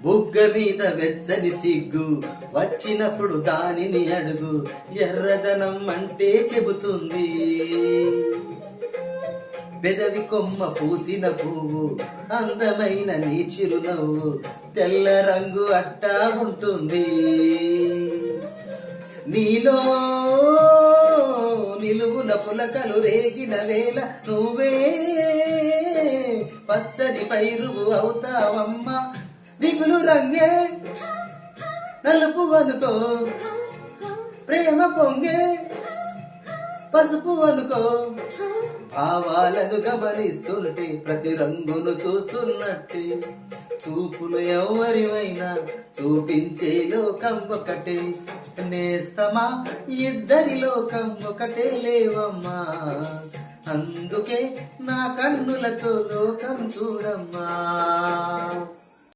బుగ్గ మీద వెచ్చని సిగ్గు వచ్చినప్పుడు దానిని అడుగు, ఎర్రదనం అంటే చెబుతుంది. పెదవి కొమ్మ పూసిన పువ్వు అందమైన నీ చిరునవ్వు, తెల్ల రంగు అట్టా ఉంటుంది. నీలో నిలువున పులకలు రేగిన వేళ నువ్వే పచ్చని పైరువు అవుతావమ్మా. దిగులు రంగే నలుపు అనుకో, ప్రేమ పొంగే పసుపు అనుకో. భావాలను గమనిస్తుంటే ప్రతి రంగును చూస్తున్నట్టే, చూపులు ఎవరివైనా చూపించే లోకం ఒకటే. నేస్తమా ఇద్దరి లోకం ఒకటే లేవమ్మా, అందుకే నా కన్నులతో లోకం చూడమ్మా.